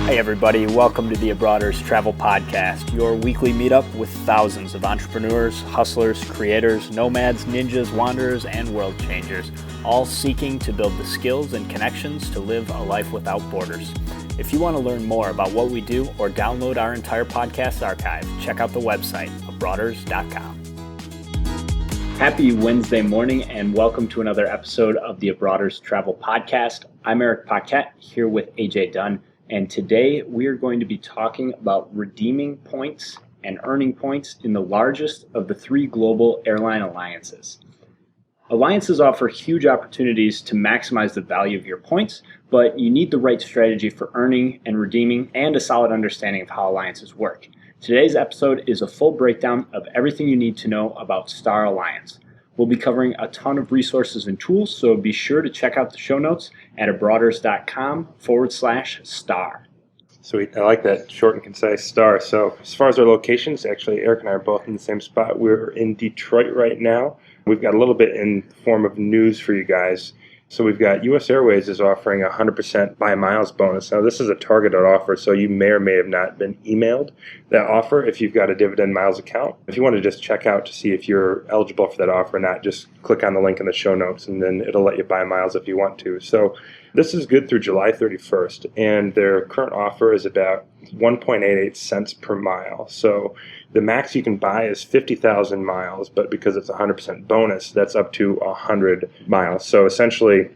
Hey everybody, welcome to the Abroaders Travel Podcast, your weekly meetup with thousands of entrepreneurs, hustlers, creators, nomads, ninjas, wanderers, and world changers, all seeking to build the skills and connections to live a life without borders. If you want to learn more about what we do or download our entire podcast archive, check out the website, abroaders.com. Happy Wednesday morning and welcome to another episode of the Abroaders Travel Podcast. I'm Erik here with AJ Dunn. And today we are going to be talking about redeeming points and earning points in the largest of the three global airline alliances. Alliances offer huge opportunities to maximize the value of your points, but you need the right strategy for earning and redeeming and a solid understanding of how alliances work. Today's episode is a full breakdown of everything you need to know about Star Alliance. We'll be covering a ton of resources and tools, so be sure to check out the show notes at abroaders.com/star. Sweet. I like that short and concise STAR. So as far as our locations, actually, Eric and I are both in the same spot. We're in Detroit right now. We've got a little bit in the form of news for you guys. So we've got U.S. Airways is offering a 100% buy miles bonus. Now, this is a targeted offer, so you may or may have not been emailed that offer if you've got a dividend miles account. If you want to just check out to see if you're eligible for that offer or not, just click on the link in the show notes, and then it'll let you buy miles if you want to. So this is good through July 31st, and their current offer is about 1.88 cents per mile. So the max you can buy is 50,000 miles, but because it's a 100% bonus, that's up to 100 miles. So essentially,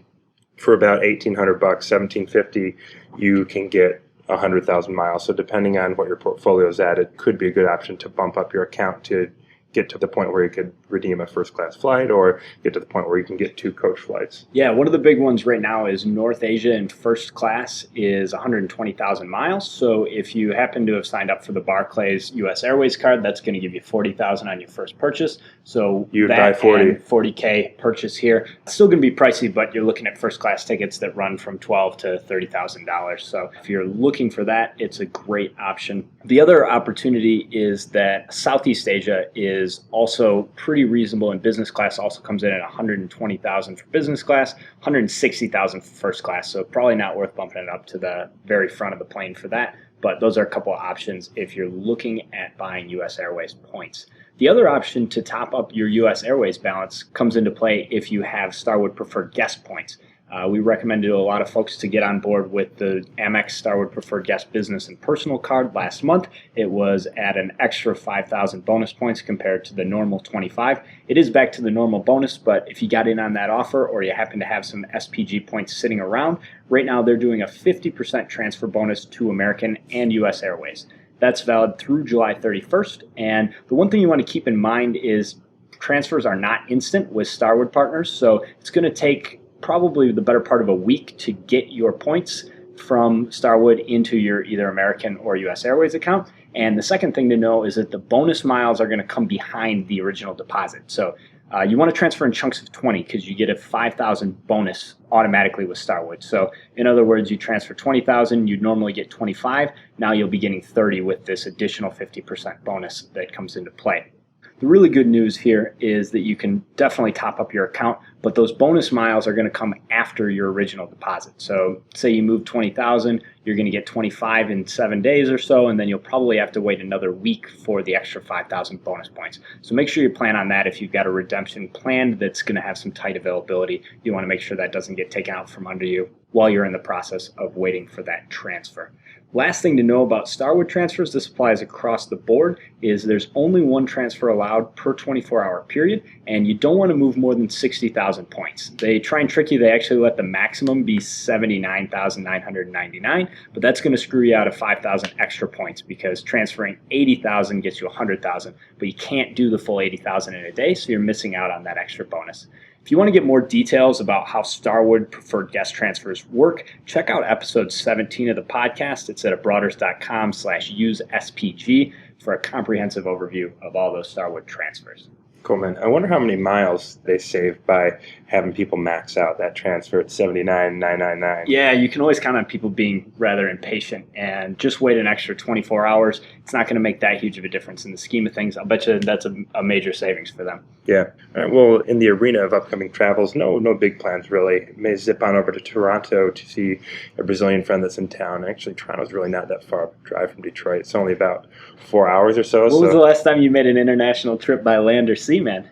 for about $1,800, $1,750, you can get 100,000 miles. So depending on what your portfolio is at, it could be a good option to bump up your account to get to the point where you could redeem a first-class flight or get to the point where you can get 2 coach flights. Yeah, one of the big ones right now is North Asia in first class is 120,000 miles. So if you happen to have signed up for the Barclays U.S. Airways card, that's going to give you 40,000 on your first purchase. So you'd buy 40. 40K purchase here. It's still going to be pricey, but you're looking at first-class tickets that run from $12,000 to $30,000. So if you're looking for that, it's a great option. The other opportunity is that Southeast Asia is also pretty reasonable, and business class also comes in at 120,000 for business class, 160,000 for first class. So probably not worth bumping it up to the very front of the plane for that. But those are a couple of options if you're looking at buying U.S. Airways points. The other option to top up your U.S. Airways balance comes into play if you have Starwood Preferred Guest points. We recommended to a lot of folks to get on board with the Amex Starwood Preferred Guest Business and Personal Card last month. It was at an extra 5,000 bonus points compared to the normal 25. It is back to the normal bonus, but if you got in on that offer or you happen to have some SPG points sitting around, right now they're doing a 50% transfer bonus to American and U.S. Airways. That's valid through July 31st. And the one thing you want to keep in mind is transfers are not instant with Starwood partners, so it's going to take probably the better part of a week to get your points from Starwood into your either American or U.S. Airways account. And the second thing to know is that the bonus miles are going to come behind the original deposit. So you want to transfer in chunks of 20 because you get a 5,000 bonus automatically with Starwood. So in other words, you transfer 20,000, you'd normally get 25. Now you'll be getting 30 with this additional 50% bonus that comes into play. The really good news here is that you can definitely top up your account, but those bonus miles are going to come after your original deposit. So say you move 20,000, you're going to get 25 in 7 days or so, and then you'll probably have to wait another week for the extra 5,000 bonus points. So make sure you plan on that. If you've got a redemption planned that's going to have some tight availability, you want to make sure that doesn't get taken out from under you while you're in the process of waiting for that transfer. Last thing to know about Starwood transfers, this applies across the board, is there's only one transfer allowed per 24-hour period, and you don't want to move more than 60,000 points. They try and trick you. They actually let the maximum be 79,999, but that's going to screw you out of 5,000 extra points because transferring 80,000 gets you 100,000, but you can't do the full 80,000 in a day, so you're missing out on that extra bonus. If you want to get more details about how Starwood Preferred Guest Transfers work, check out episode 17 of the podcast. It's at abroaders.com/use SPG for a comprehensive overview of all those Starwood transfers. Cool, man. I wonder how many miles they save by having people max out that transfer at 79,999. Yeah, you can always count on people being rather impatient and just wait an extra 24 hours. It's not going to make that huge of a difference in the scheme of things. I'll bet you that's a major savings for them. Yeah. All right, well, in the arena of upcoming travels, no big plans really. May zip on over to Toronto to see a Brazilian friend that's in town. Actually, Toronto's really not that far of a drive from Detroit. It's only about 4 hours or so. What was the last time you made an international trip by land or sea, man?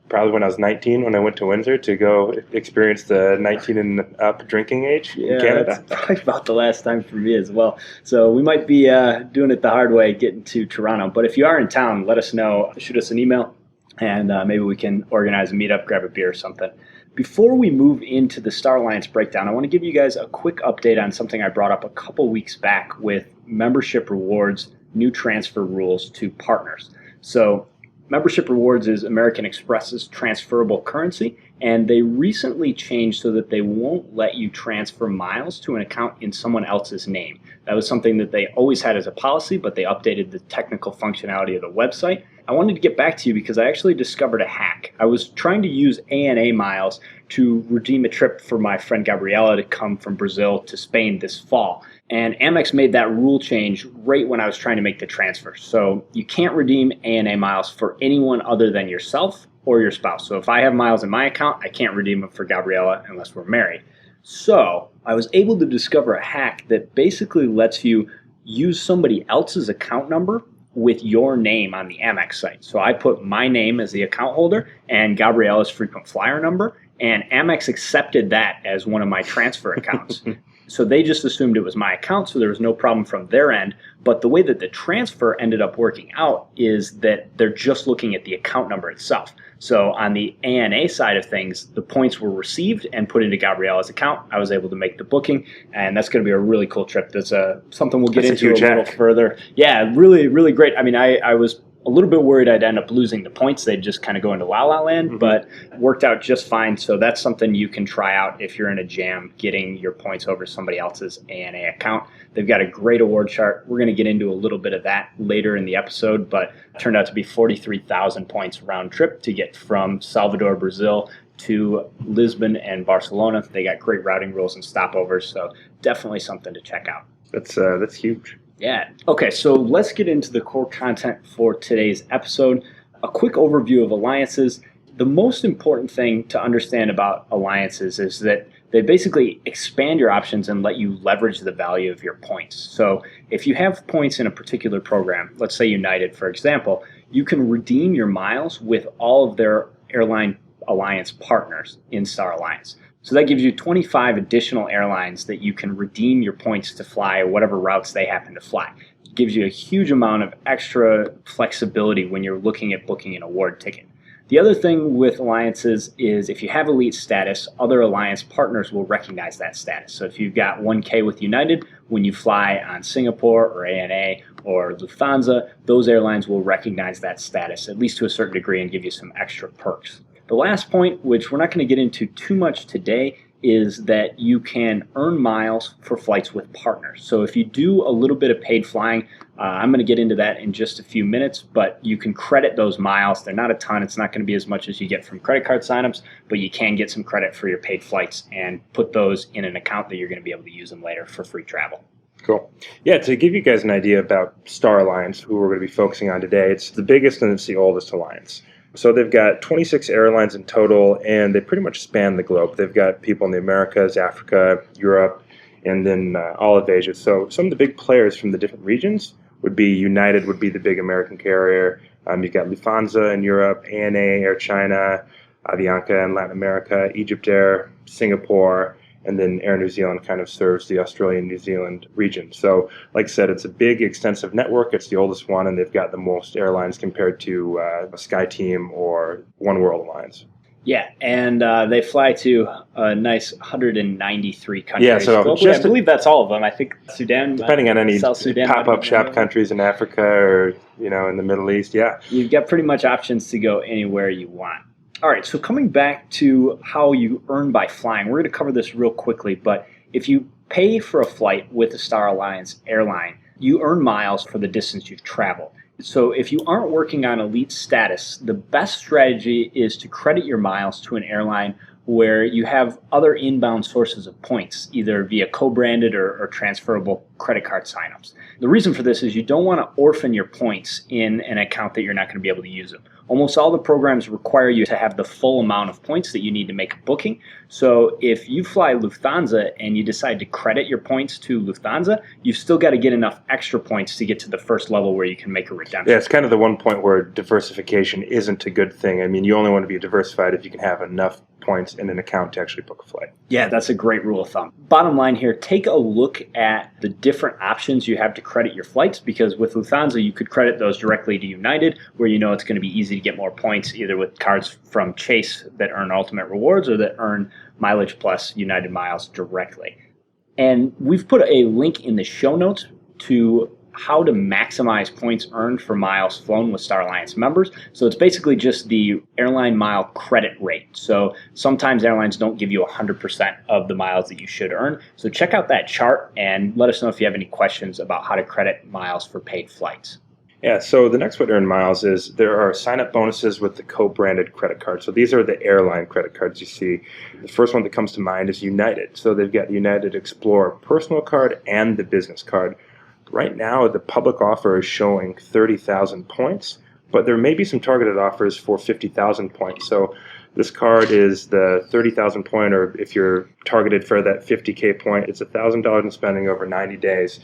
Probably when I was 19, when I went to Windsor to go experience the 19 and up drinking age in Canada. That's probably about the last time for me as well. So we might be doing it the hard way, getting to Toronto. But if you are in town, let us know. Shoot us an email, and maybe we can organize a meetup, grab a beer or something. Before we move into the Star Alliance breakdown, I want to give you guys a quick update on something I brought up a couple weeks back with membership rewards, new transfer rules to partners. So membership rewards is American Express's transferable currency, and they recently changed so that they won't let you transfer miles to an account in someone else's name. That was something that they always had as a policy, but they updated the technical functionality of the website. I wanted to get back to you because I actually discovered a hack. I was trying to use ANA miles to redeem a trip for my friend Gabriella to come from Brazil to Spain this fall. And Amex made that rule change right when I was trying to make the transfer. So you can't redeem ANA miles for anyone other than yourself or your spouse. So if I have miles in my account, I can't redeem them for Gabriella unless we're married. So I was able to discover a hack that basically lets you use somebody else's account number with your name on the Amex site. So I put my name as the account holder and Gabriella's frequent flyer number, and Amex accepted that as one of my transfer accounts. So they just assumed it was my account, so there was no problem from their end. But the way that the transfer ended up working out is that they're just looking at the account number itself. So on the ANA side of things, the points were received and put into Gabriella's account. I was able to make the booking, and that's going to be a really cool trip. That's something we'll get into a little further. Yeah, really, really great. I mean, I was a little bit worried I'd end up losing the points. They'd just kind of go into La La Land, but it worked out just fine. So that's something you can try out if you're in a jam, getting your points over to somebody else's ANA account. They've got a great award chart. We're going to get into a little bit of that later in the episode, but it turned out to be 43,000 points round trip to get from Salvador, Brazil to Lisbon and Barcelona. They got great routing rules and stopovers, so definitely something to check out. That's huge. Yeah. Okay, so let's get into the core content for today's episode. A quick overview of alliances. The most important thing to understand about alliances is that they basically expand your options and let you leverage the value of your points. So if you have points in a particular program, let's say United, for example, you can redeem your miles with all of their airline alliance partners in Star Alliance. So that gives you 25 additional airlines that you can redeem your points to fly whatever routes they happen to fly. It gives you a huge amount of extra flexibility when you're looking at booking an award ticket. The other thing with alliances is if you have elite status, other alliance partners will recognize that status. So if you've got 1K with United, when you fly on Singapore or ANA or Lufthansa, those airlines will recognize that status, at least to a certain degree, and give you some extra perks. The last point, which we're not going to get into too much today, is that you can earn miles for flights with partners. So if you do a little bit of paid flying, I'm going to get into that in just a few minutes, but you can credit those miles. They're not a ton. It's not going to be as much as you get from credit card signups, but you can get some credit for your paid flights and put those in an account that you're going to be able to use them later for free travel. Cool. Yeah, to give you guys an idea about Star Alliance, who we're going to be focusing on today, it's the biggest and it's the oldest alliance. So they've got 26 airlines in total, and they pretty much span the globe. They've got people in the Americas, Africa, Europe, and then all of Asia. So some of the big players from the different regions would be United would be the big American carrier. You've got Lufthansa in Europe, ANA, Air China, Avianca in Latin America, Egypt Air, Singapore, and then Air New Zealand kind of serves the Australian-New Zealand region. So, like I said, it's a big, extensive network. It's the oldest one, and they've got the most airlines compared to a SkyTeam or One World Alliance. Yeah, and they fly to a nice 193 countries. Yeah, so I believe that's all of them. I think Sudan, depending on any South Sudan, pop-up shop countries in Africa or in the Middle East. Yeah, you've got pretty much options to go anywhere you want. All right, so coming back to how you earn by flying, we're going to cover this real quickly, but if you pay for a flight with a Star Alliance airline, you earn miles for the distance you've traveled. So if you aren't working on elite status, the best strategy is to credit your miles to an airline where you have other inbound sources of points, either via co-branded or transferable credit card signups. The reason for this is you don't want to orphan your points in an account that you're not going to be able to use them. Almost all the programs require you to have the full amount of points that you need to make a booking. So if you fly Lufthansa and you decide to credit your points to Lufthansa, you've still got to get enough extra points to get to the first level where you can make a redemption. Yeah, it's kind of the one point where diversification isn't a good thing. I mean, you only want to be diversified if you can have enough points in an account to actually book a flight. Yeah, that's a great rule of thumb. Bottom line here, take a look at the different options you have to credit your flights, because with Lufthansa, you could credit those directly to United, where you know it's going to be easy to get more points, either with cards from Chase that earn ultimate rewards or that earn mileage plus United miles directly. And we've put a link in the show notes to how to maximize points earned for miles flown with Star Alliance members. So it's basically just the airline mile credit rate. So sometimes airlines don't give you 100% of the miles that you should earn. So check out that chart and let us know if you have any questions about how to credit miles for paid flights. Yeah, so the next way to earn miles is there are sign-up bonuses with the co-branded credit card. So these are the airline credit cards you see. The first one that comes to mind is United. So they've got the United Explorer personal card and the business card. Right now, the public offer is showing 30,000 points, but there may be some targeted offers for 50,000 points. So this card is the 30,000 point, or if you're targeted for that 50K point, it's $1,000 in spending over 90 days.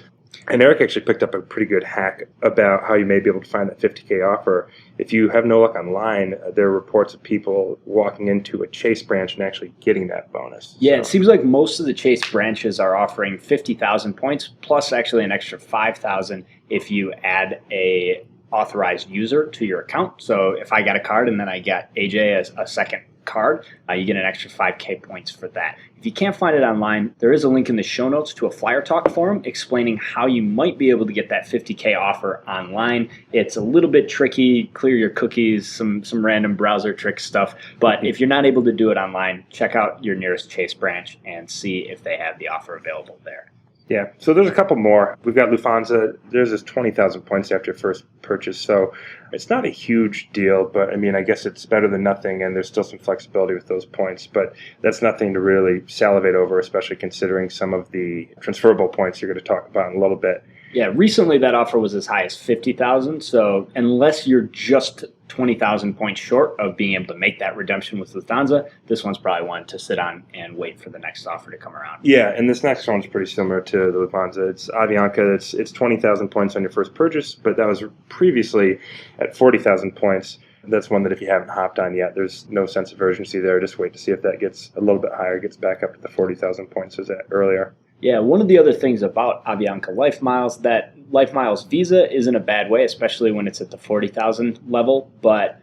And Erik actually picked up a pretty good hack about how you may be able to find that 50K offer. If you have no luck online, there are reports of people walking into a Chase branch and actually getting that bonus. Yeah, It seems like most of the Chase branches are offering 50,000 points, plus actually an extra 5,000 if you add a authorized user to your account. So if I got a card and then I got AJ as a second card, you get an extra 5K points for that. If you can't find it online, there is a link in the show notes to a Flyer Talk forum explaining how you might be able to get that 50K offer online. It's a little bit tricky, clear your cookies, some random browser trick stuff, but if you're not able to do it online, check out your nearest Chase branch and see if they have the offer available there. Yeah, so there's a couple more. We've got Lufthansa. There's this 20,000 points after your first purchase, so it's not a huge deal, but I mean, I guess it's better than nothing, and there's still some flexibility with those points, but that's nothing to really salivate over, especially considering some of the transferable points you're going to talk about in a little bit. Yeah, recently that offer was as high as 50,000, so unless you're just 20,000 points short of being able to make that redemption with Lufthansa, this one's probably one to sit on and wait for the next offer to come around. Yeah, and this next one's pretty similar to the Lufthansa. It's Avianca. It's 20,000 points on your first purchase, but that was previously at 40,000 points. That's one that if you haven't hopped on yet, there's no sense of urgency there. Just wait to see if that gets a little bit higher, gets back up to the 40,000 points as that earlier. Yeah, one of the other things about Avianca Life Miles, that Life Miles Visa isn't a bad way, especially when it's at the 40,000 level, but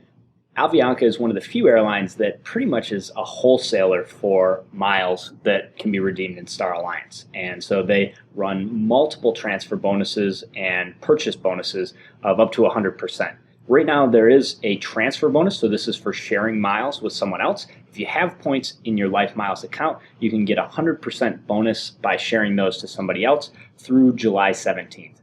Avianca is one of the few airlines that pretty much is a wholesaler for miles that can be redeemed in Star Alliance. And so they run multiple transfer bonuses and purchase bonuses of up to 100%. Right now, there is a transfer bonus, so this is for sharing miles with someone else. If you have points in your Life Miles account, you can get a 100% bonus by sharing those to somebody else through July 17th.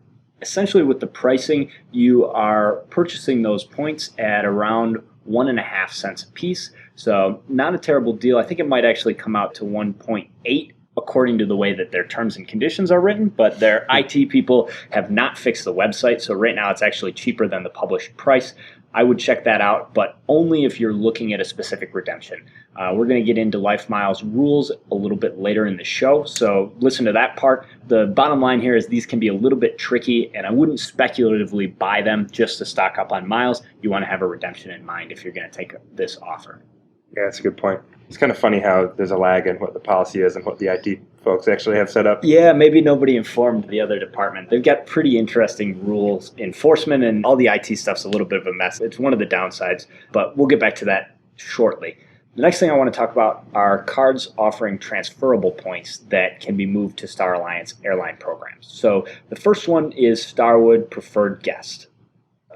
Essentially, with the pricing, you are purchasing those points at around 1.5 cents a piece, so not a terrible deal. I think it might actually come out to 1.8 according to the way that their terms and conditions are written, but their IT people have not fixed the website, so right now it's actually cheaper than the published price. I would check that out, but only if you're looking at a specific redemption. We're going to get into Life Miles rules a little bit later in the show, so listen to that part. The bottom line here is these can be a little bit tricky, and I wouldn't speculatively buy them just to stock up on miles. You want to have a redemption in mind if you're going to take this offer. Yeah, that's a good point. It's kind of funny how there's a lag in what the policy is and what the IT folks actually have set up. Yeah, maybe nobody informed the other department. They've got pretty interesting rules, enforcement, and all the IT stuff's a little bit of a mess. It's one of the downsides, but we'll get back to that shortly. The next thing I want to talk about are cards offering transferable points that can be moved to Star Alliance airline programs. So the first one is Starwood Preferred Guest.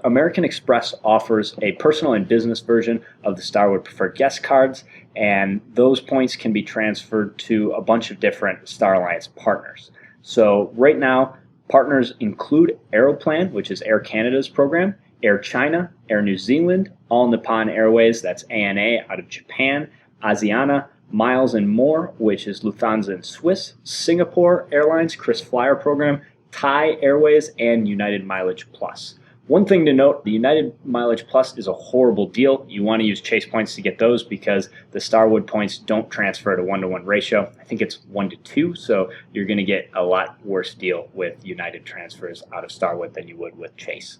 American Express offers a personal and business version of the Starwood Preferred Guest cards, and those points can be transferred to a bunch of different Star Alliance partners. So right now, partners include Aeroplan, which is Air Canada's program, Air China, Air New Zealand, All Nippon Airways, that's ANA out of Japan, Asiana, Miles and More, which is Lufthansa and Swiss, Singapore Airlines, Chris Flyer program, Thai Airways, and United Mileage Plus. One thing to note, the United Mileage Plus is a horrible deal. You want to use Chase points to get those because the Starwood points don't transfer at a 1-to-1 ratio. I think it's 1-to-2, so you're going to get a lot worse deal with United transfers out of Starwood than you would with Chase.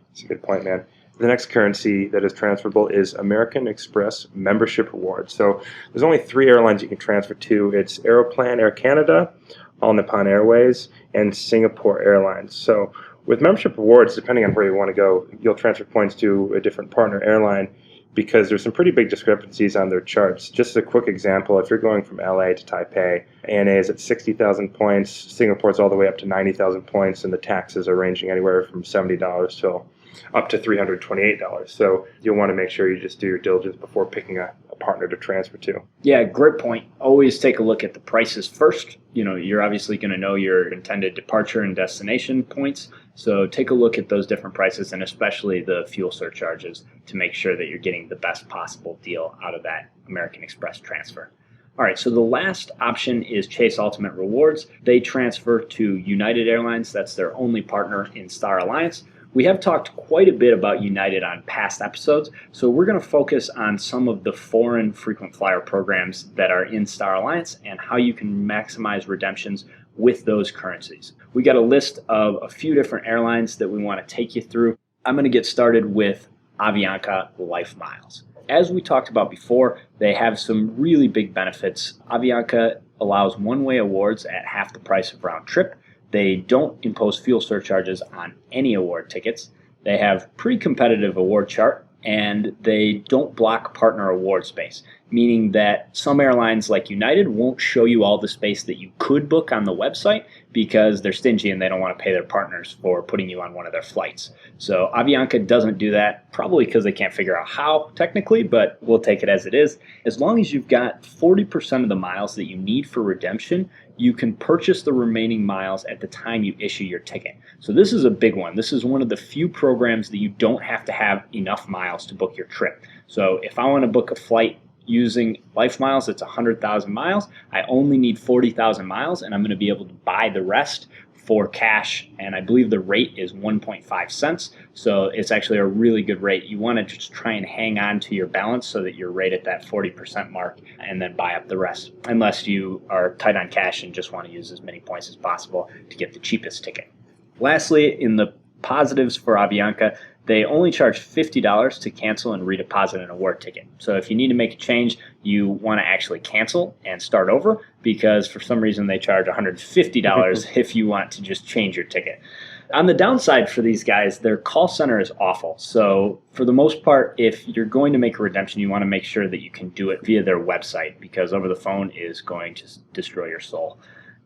That's a good point, man. The next currency that is transferable is American Express membership rewards. So there's only 3 airlines you can transfer to. It's Aeroplan Air Canada, All Nippon Airways, and Singapore Airlines. So with membership rewards, depending on where you want to go, you'll transfer points to a different partner airline because there's some pretty big discrepancies on their charts. Just as a quick example, if you're going from LA to Taipei, ANA is at 60,000 points, Singapore's all the way up to 90,000 points, and the taxes are ranging anywhere from $70 till up to $328. So you'll want to make sure you just do your diligence before picking a partner to transfer to. Yeah, great point. Always take a look at the prices first. You're obviously going to know your intended departure and destination points. So take a look at those different prices and especially the fuel surcharges to make sure that you're getting the best possible deal out of that American Express transfer. All right, so the last option is Chase Ultimate Rewards. They transfer to United Airlines. That's their only partner in Star Alliance. We have talked quite a bit about United on past episodes, so we're going to focus on some of the foreign frequent flyer programs that are in Star Alliance and how you can maximize redemptions with those currencies. We got a list of a few different airlines that we want to take you through. I'm going to get started with Avianca Life Miles. As we talked about before, they have some really big benefits. Avianca allows one-way awards at half the price of round trip. They don't impose fuel surcharges on any award tickets. They have pretty competitive award chart, and they don't block partner award space, meaning that some airlines like United won't show you all the space that you could book on the website because they're stingy and they don't want to pay their partners for putting you on one of their flights. So Avianca doesn't do that, probably because they can't figure out how technically, but we'll take it as it is. As long as you've got 40% of the miles that you need for redemption, you can purchase the remaining miles at the time you issue your ticket. So this is a big one. This is one of the few programs that you don't have to have enough miles to book your trip. So if I want to book a flight using Life Miles, it's 100,000 miles. I only need 40,000 miles, and I'm going to be able to buy the rest for cash, and I believe the rate is 1.5 cents. So it's actually a really good rate. You want to just try and hang on to your balance so that you're right at that 40% mark and then buy up the rest, unless you are tight on cash and just want to use as many points as possible to get the cheapest ticket. Lastly, in the positives for Avianca, they only charge $50 to cancel and redeposit an award ticket. So if you need to make a change, you want to actually cancel and start over because for some reason they charge $150 if you want to just change your ticket. On the downside for these guys, their call center is awful. So for the most part, if you're going to make a redemption, you want to make sure that you can do it via their website because over the phone is going to destroy your soul.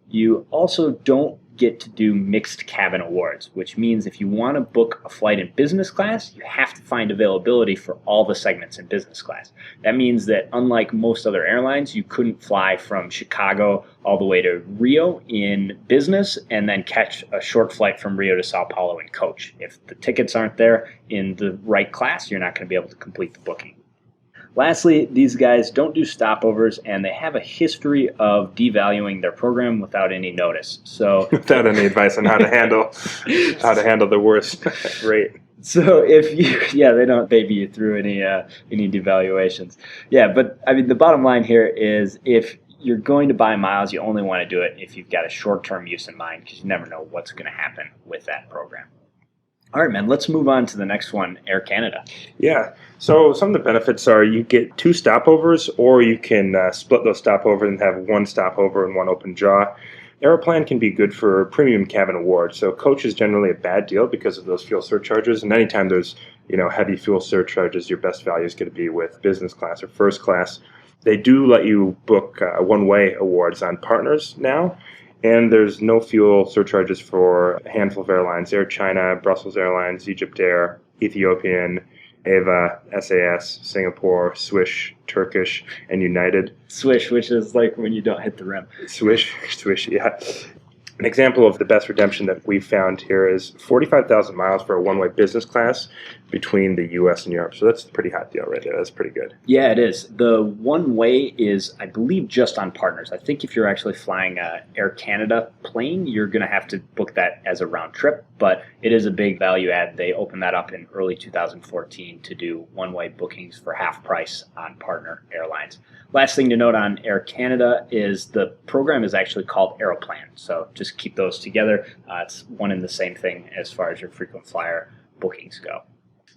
You also don't get to do mixed cabin awards, which means if you want to book a flight in business class, you have to find availability for all the segments in business class. That means that unlike most other airlines, you couldn't fly from Chicago all the way to Rio in business and then catch a short flight from Rio to Sao Paulo in coach. If the tickets aren't there in the right class, you're not going to be able to complete the booking. Lastly, these guys don't do stopovers, and they have a history of devaluing their program without any notice. So without any advice on how to handle the worst rate. So they don't baby you through any devaluations. Yeah, but I mean the bottom line here is if you're going to buy miles, you only want to do it if you've got a short-term use in mind because you never know what's going to happen with that program. All right, man, let's move on to the next one, Air Canada. Yeah, so some of the benefits are you get 2 stopovers, or you can split those stopovers and have 1 stopover and 1 open jaw. Aeroplan can be good for premium cabin awards. So coach is generally a bad deal because of those fuel surcharges, and anytime there's heavy fuel surcharges, your best value is going to be with business class or first class. They do let you book one-way awards on partners now. And there's no fuel surcharges for a handful of airlines: Air China, Brussels Airlines, Egypt Air, Ethiopian, Ava, SAS, Singapore, Swish, Turkish, and United. Swish, which is like when you don't hit the rim. Swish, yeah. An example of the best redemption that we've found here is 45,000 miles for a one-way business class between the U.S. and Europe. So that's a pretty hot deal right there. That's pretty good. Yeah, it is. The one-way is, I believe, just on partners. I think if you're actually flying a Air Canada plane, you're going to have to book that as a round trip, but it is a big value add. They opened that up in early 2014 to do one-way bookings for half price on partner airlines. Last thing to note on Air Canada is the program is actually called Aeroplan, so just keep those together. It's one and the same thing as far as your frequent flyer bookings go.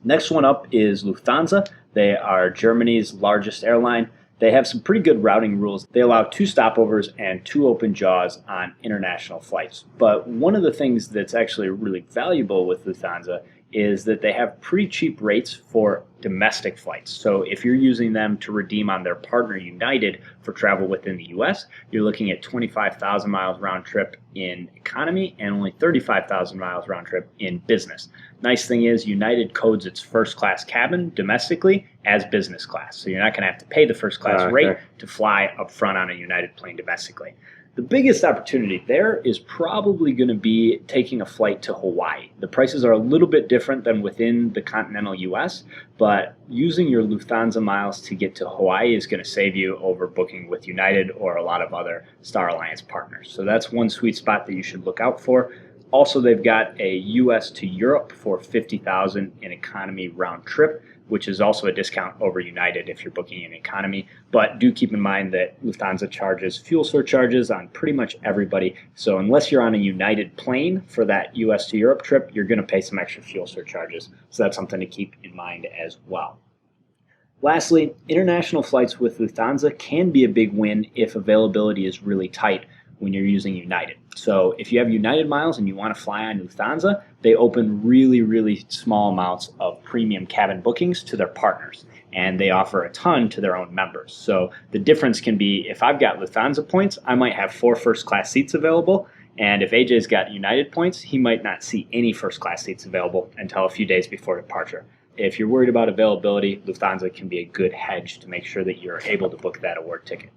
Next one up is Lufthansa. They are Germany's largest airline. They have some pretty good routing rules. They allow 2 stopovers and 2 open jaws on international flights. But one of the things that's actually really valuable with Lufthansa is that they have pretty cheap rates for domestic flights. So if you're using them to redeem on their partner United for travel within the US, you're looking at 25,000 miles round trip in economy and only 35,000 miles round trip in business. Nice thing is United codes its first class cabin domestically as business class. So you're not going to have to pay the first class rate to fly up front on a United plane domestically. The biggest opportunity there is probably going to be taking a flight to Hawaii. The prices are a little bit different than within the continental US, but using your Lufthansa miles to get to Hawaii is going to save you over booking with United or a lot of other Star Alliance partners. So that's one sweet spot that you should look out for. Also, they've got a US to Europe for $50,000 in economy round trip, which is also a discount over United if you're booking in economy. But do keep in mind that Lufthansa charges fuel surcharges on pretty much everybody. So unless you're on a United plane for that US to Europe trip, you're going to pay some extra fuel surcharges. So that's something to keep in mind as well. Lastly, international flights with Lufthansa can be a big win if availability is really tight when you're using United. So if you have United miles and you want to fly on Lufthansa, they open really, really small amounts of premium cabin bookings to their partners, and they offer a ton to their own members. So the difference can be, if I've got Lufthansa points, I might have 4 first class seats available, and if AJ's got United points, he might not see any first class seats available until a few days before departure. If you're worried about availability, Lufthansa can be a good hedge to make sure that you're able to book that award ticket.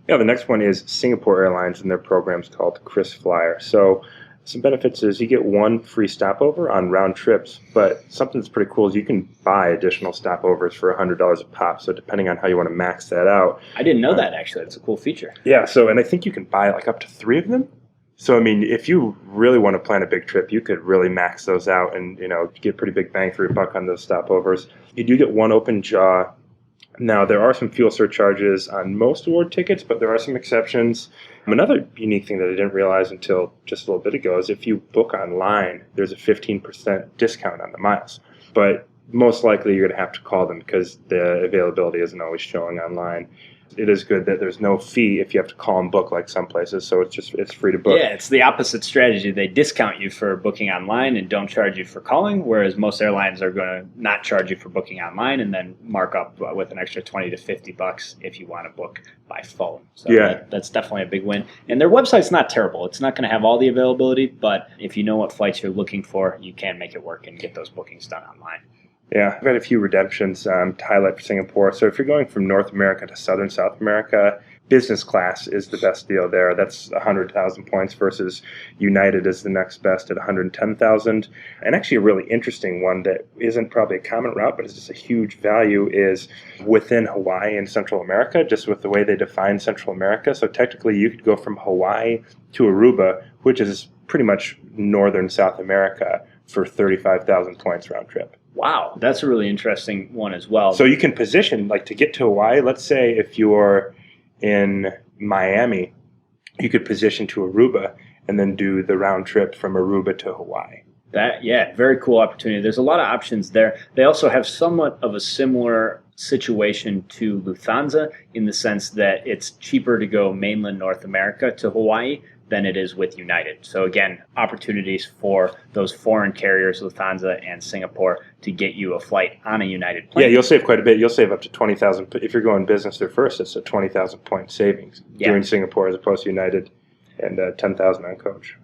Yeah, the next one is Singapore Airlines, and their program's called Chris Flyer. So some benefits is you get 1 free stopover on round trips, but something that's pretty cool is you can buy additional stopovers for $100 a pop. So depending on how you want to max that out. I didn't know that, actually. That's a cool feature. Yeah, so, and I think you can buy like up to 3 of them. So, I mean, if you really want to plan a big trip, you could really max those out and, get pretty big bang for your buck on those stopovers. You do get 1 open jaw. Now, there are some fuel surcharges on most award tickets, but there are some exceptions. Another unique thing that I didn't realize until just a little bit ago is if you book online, there's a 15% discount on the miles. But most likely you're going to have to call them because the availability isn't always showing online. It is good that there's no fee if you have to call and book like some places, so it's free to book. Yeah, it's the opposite strategy. They discount you for booking online and don't charge you for calling, whereas most airlines are going to not charge you for booking online and then mark up with an extra $20 to $50 if you want to book by phone. So yeah, that's definitely a big win. And their website's not terrible. It's not going to have all the availability, but if you know what flights you're looking for, you can make it work and get those bookings done online. Yeah, I've had a few redemptions to highlight for Singapore. So if you're going from North America to Southern South America, business class is the best deal there. That's 100,000 points versus United is the next best at 110,000. And actually a really interesting one that isn't probably a common route, but it's just a huge value is within Hawaii and Central America, just with the way they define Central America. So technically you could go from Hawaii to Aruba, which is pretty much northern South America, for 35,000 points round trip. Wow, that's a really interesting one as well. So you can position, like to get to Hawaii, let's say if you're in Miami, you could position to Aruba and then do the round trip from Aruba to Hawaii. Very cool opportunity. There's a lot of options there. They also have somewhat of a similar situation to Lufthansa in the sense that it's cheaper to go mainland North America to Hawaii than it is with United. So again, opportunities for those foreign carriers, Lufthansa and Singapore, to get you a flight on a United plane. Yeah, you'll save quite a bit. You'll save up to 20,000. If you're going business there first, it's a 20,000 point savings doing Singapore as opposed to United, and 10,000 on coach.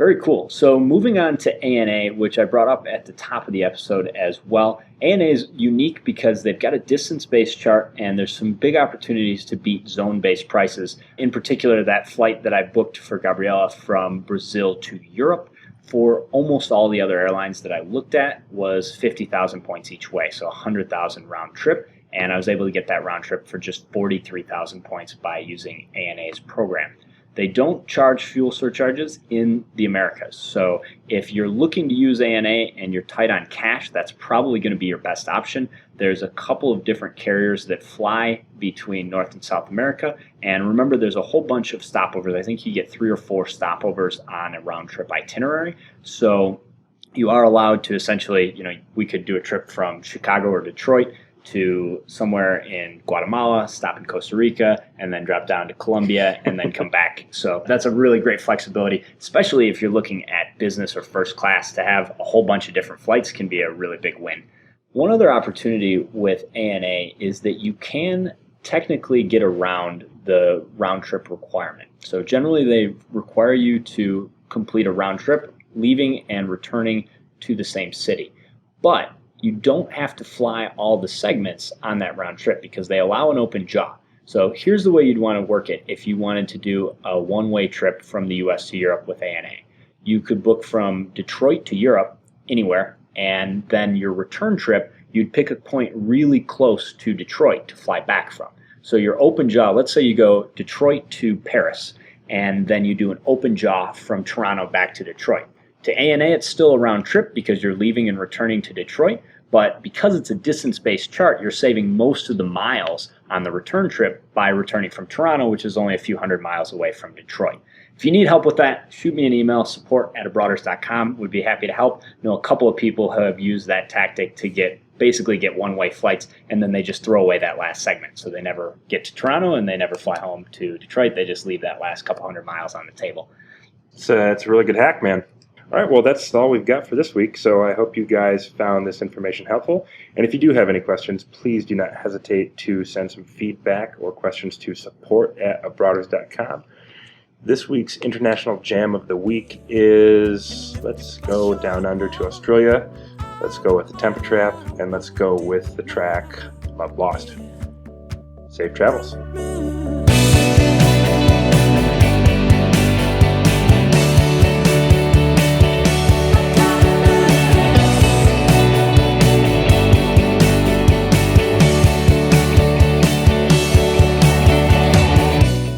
Very cool. So moving on to ANA, which I brought up at the top of the episode as well. ANA is unique because they've got a distance-based chart and there's some big opportunities to beat zone-based prices. In particular, that flight that I booked for Gabriella from Brazil to Europe for almost all the other airlines that I looked at was 50,000 points each way, so 100,000 round trip. And I was able to get that round trip for just 43,000 points by using ANA's program. They don't charge fuel surcharges in the Americas. So if you're looking to use ANA and you're tight on cash, that's probably going to be your best option. There's a couple of different carriers that fly between North and South America. And remember, there's a whole bunch of stopovers. I think you get 3 or 4 stopovers on a round trip itinerary. So you are allowed to essentially, we could do a trip from Chicago or Detroit to somewhere in Guatemala, stop in Costa Rica, and then drop down to Colombia and then come back. So that's a really great flexibility, especially if you're looking at business or first class. To have a whole bunch of different flights can be a really big win. One other opportunity with ANA is that you can technically get around the round trip requirement. So generally they require you to complete a round trip, leaving and returning to the same city. But you don't have to fly all the segments on that round trip because they allow an open jaw. So here's the way you'd want to work it if you wanted to do a one-way trip from the US to Europe with ANA. You could book from Detroit to Europe, anywhere, and then your return trip, you'd pick a point really close to Detroit to fly back from. So your open jaw, let's say you go Detroit to Paris, and then you do an open jaw from Toronto back to Detroit. To ANA, it's still a round trip because you're leaving and returning to Detroit, but because it's a distance-based chart, you're saving most of the miles on the return trip by returning from Toronto, which is only a few hundred miles away from Detroit. If you need help with that, shoot me an email, support@abroaders.com. We'd be happy to help. I know a couple of people have used that tactic to basically get one-way flights, and then they just throw away that last segment. So they never get to Toronto, and they never fly home to Detroit. They just leave that last couple hundred miles on the table. So it's a really good hack, man. All right, well, that's all we've got for this week, so I hope you guys found this information helpful. And if you do have any questions, please do not hesitate to send some feedback or questions to support@abroaders.com. This week's International Jam of the Week is, let's go down under to Australia, let's go with the Temper Trap, and let's go with the track Love Lost. Safe travels.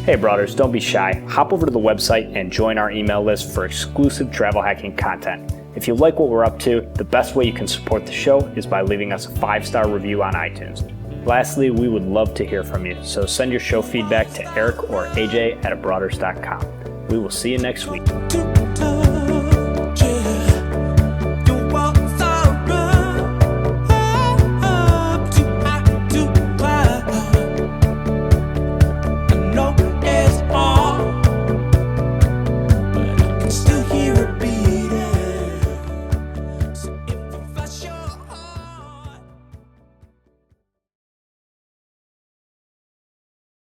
Hey Broaders, don't be shy. Hop over to the website and join our email list for exclusive travel hacking content. If you like what we're up to, the best way you can support the show is by leaving us a 5-star review on iTunes. Lastly, we would love to hear from you, so send your show feedback to Erik or AJ@abroaders.com. We will see you next week.